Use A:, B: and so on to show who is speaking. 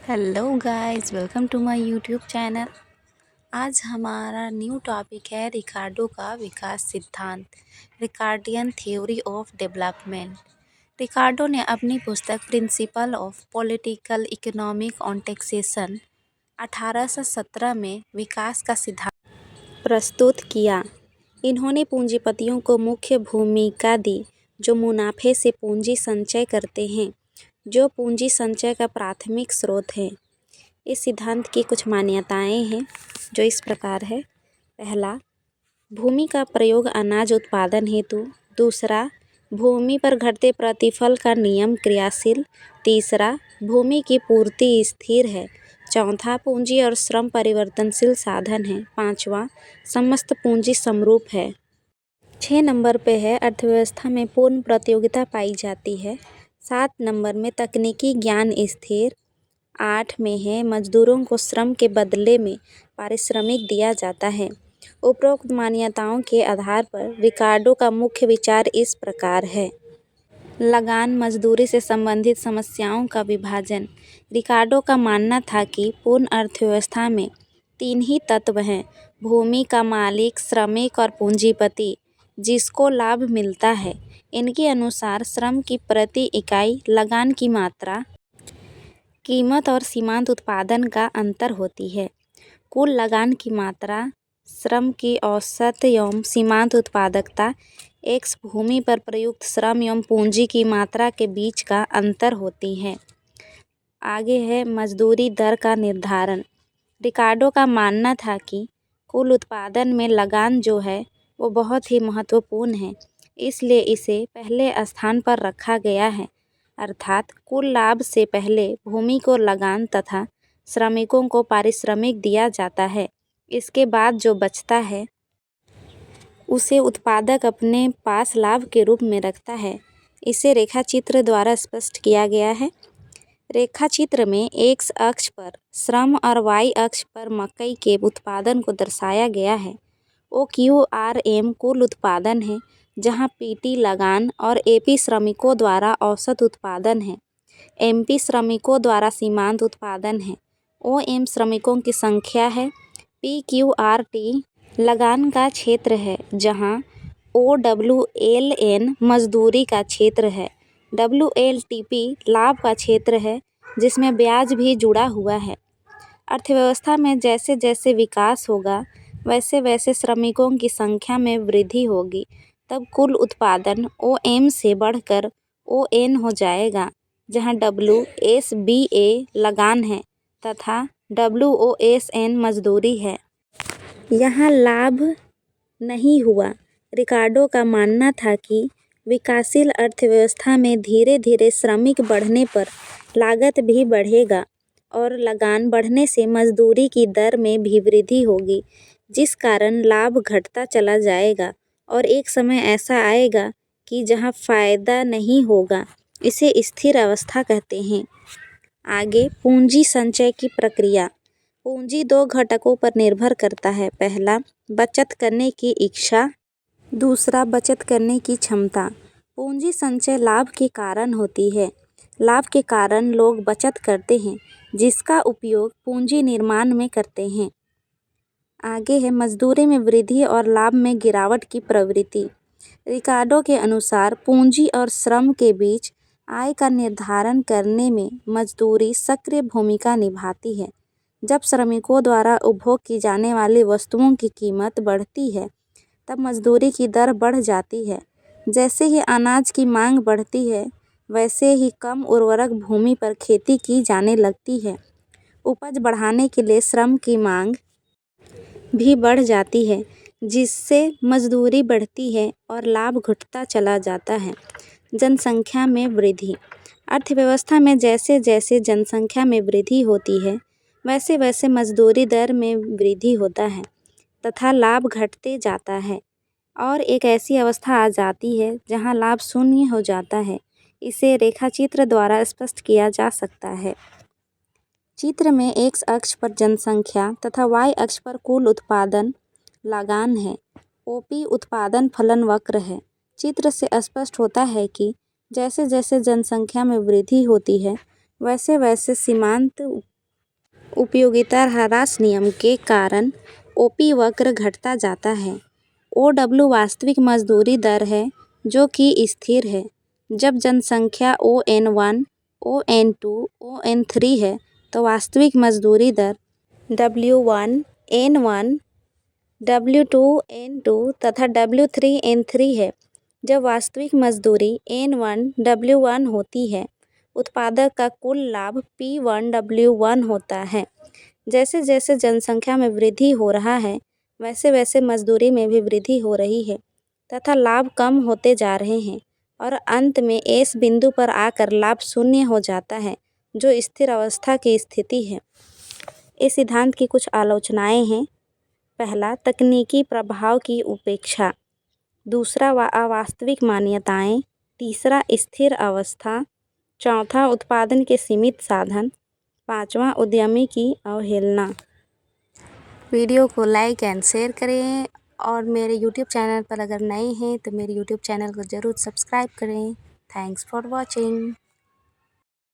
A: Hello guys, welcome to my YouTube channel. आज हमारा new topic है रिकार्डो का विकास सिद्धांत, Ricardian theory of development. Ricardo ने अपनी पुस्तक principle of political economic on taxation 1817 में विकास का सिद्धांत प्रस्तुत किया। इन्होंने पूंजीपतियों को मुख्य भूमिका दी जो मुनाफे से पूंजी संचय करते हैं, जो पूंजी संचय का प्राथमिक स्रोत है। इस सिद्धांत की कुछ मान्यताएं हैं जो इस प्रकार है। पहला, भूमि का प्रयोग अनाज उत्पादन हेतु। दूसरा, भूमि पर घटते प्रतिफल का नियम क्रियाशील। तीसरा, भूमि की पूर्ति स्थिर है। चौथा, पूंजी और श्रम परिवर्तनशील साधन है। पांचवा, समस्त पूंजी समरूप है। 6 नंबर पे है अर्थव्यवस्था में पूर्ण प्रतियोगिता पाई जाती है। 7 नंबर में तकनीकी ज्ञान स्थिर। 8 में है मजदूरों को श्रम के बदले में पारिश्रमिक दिया जाता है। उपरोक्त मान्यताओं के आधार पर रिकार्डो का मुख्य विचार इस प्रकार है। लगान मजदूरी से संबंधित समस्याओं का विभाजन। रिकार्डो का मानना था कि पूर्ण अर्थव्यवस्था में 3 ही तत्व हैं, भूमि का मालिक, श्रमिक और पूंजीपति, जिसको लाभ मिलता है। इनके अनुसार श्रम की प्रति इकाई लगान की मात्रा, कीमत और सीमांत उत्पादन का अंतर होती है। कुल लगान की मात्रा, श्रम की औसत एवं सीमांत उत्पादकता, एक्स भूमि पर प्रयुक्त श्रम एवं पूंजी की मात्रा के बीच का अंतर होती है। आगे है मजदूरी दर का निर्धारण। रिकार्डो का मानना था कि कुल उत्पादन में लगान जो है वो बहुत ही महत्वपूर्ण है, इसलिए इसे पहले स्थान पर रखा गया है। अर्थात कुल लाभ से पहले भूमि को लगान तथा श्रमिकों को पारिश्रमिक दिया जाता है। इसके बाद जो बचता है उसे उत्पादक अपने पास लाभ के रूप में रखता है। इसे रेखाचित्र द्वारा स्पष्ट किया गया है। रेखाचित्र में एक्स अक्ष पर श्रम और वाई अक्ष पर मकई के उत्पादन को दर्शाया गया है। OQRM कुल उत्पादन है, जहां PT लगान और AP श्रमिकों द्वारा औसत उत्पादन है। MP श्रमिकों द्वारा सीमांत उत्पादन है। OM श्रमिकों की संख्या है। PQRT लगान का क्षेत्र है, जहां OWLN मजदूरी का क्षेत्र है। WLTP लाभ का क्षेत्र है, जिसमें ब्याज भी जुड़ा हुआ है। अर्थव्यवस्था में जैसे जैसे विकास होगा वैसे वैसे श्रमिकों की संख्या में वृद्धि होगी, तब कुल उत्पादन OM से बढ़कर ON हो जाएगा, जहां WSBA लगान है तथा WOSN मजदूरी है। यहाँ लाभ नहीं हुआ। रिकार्डो का मानना था कि विकासशील अर्थव्यवस्था में धीरे धीरे श्रमिक बढ़ने पर लागत भी बढ़ेगा और लगान बढ़ने से मजदूरी की दर में भी वृद्धि होगी, जिस कारण लाभ घटता चला जाएगा और एक समय ऐसा आएगा कि जहां फायदा नहीं होगा। इसे स्थिर अवस्था कहते हैं। आगे पूंजी संचय की प्रक्रिया। पूंजी 2 घटकों पर निर्भर करता है। पहला, बचत करने की इच्छा। दूसरा, बचत करने की क्षमता। पूंजी संचय लाभ के कारण होती है। लाभ के कारण लोग बचत करते हैं, जिसका उपयोग पूंजी निर्माण में करते हैं। आगे है मजदूरी में वृद्धि और लाभ में गिरावट की प्रवृत्ति। रिकार्डो के अनुसार पूंजी और श्रम के बीच आय का निर्धारण करने में मजदूरी सक्रिय भूमिका निभाती है। जब श्रमिकों द्वारा उपभोग की जाने वाली वस्तुओं की कीमत बढ़ती है, तब मजदूरी की दर बढ़ जाती है। जैसे ही अनाज की मांग बढ़ती है, वैसे ही कम उर्वरक भूमि पर खेती की जाने लगती है। उपज बढ़ाने के लिए श्रम की मांग भी बढ़ जाती है, जिससे मजदूरी बढ़ती है और लाभ घटता चला जाता है। जनसंख्या में वृद्धि। अर्थव्यवस्था में जैसे जैसे जनसंख्या में वृद्धि होती है, वैसे वैसे मजदूरी दर में वृद्धि होता है तथा लाभ घटते जाता है और एक ऐसी अवस्था आ जाती है जहां लाभ शून्य हो जाता है। इसे रेखाचित्र द्वारा स्पष्ट किया जा सकता है। चित्र में एक्स अक्ष पर जनसंख्या तथा वाई अक्ष पर कुल उत्पादन लगान है। OP उत्पादन फलन वक्र है। चित्र से स्पष्ट होता है कि जैसे जैसे जनसंख्या में वृद्धि होती है, वैसे वैसे सीमांत उपयोगिता ह्रास नियम के कारण ओपी वक्र घटता जाता है। OW वास्तविक मजदूरी दर है जो कि स्थिर है। जब जनसंख्या ON1, ON2, ON3 है तो वास्तविक मजदूरी दर W1, N1, W2, N2 तथा W3, N3 है। जब वास्तविक मजदूरी N1, W1 होती है, उत्पादक का कुल लाभ P1, W1 होता है। जैसे जैसे जनसंख्या में वृद्धि हो रहा है, वैसे वैसे मजदूरी में भी वृद्धि हो रही है तथा लाभ कम होते जा रहे हैं और अंत में इस बिंदु पर आकर लाभ शून्य हो जाता है, जो स्थिर अवस्था की स्थिति है। इस सिद्धांत की कुछ आलोचनाएं हैं। पहला, तकनीकी प्रभाव की उपेक्षा। दूसरा, अवास्तविक मान्यताएं। तीसरा, स्थिर अवस्था। चौथा, उत्पादन के सीमित साधन। पाँचवा, उद्यमी की अवहेलना। वीडियो को लाइक एंड शेयर करें और मेरे यूट्यूब चैनल पर अगर नए हैं तो मेरे यूट्यूब चैनल को ज़रूर सब्सक्राइब करें। Thanks for watching.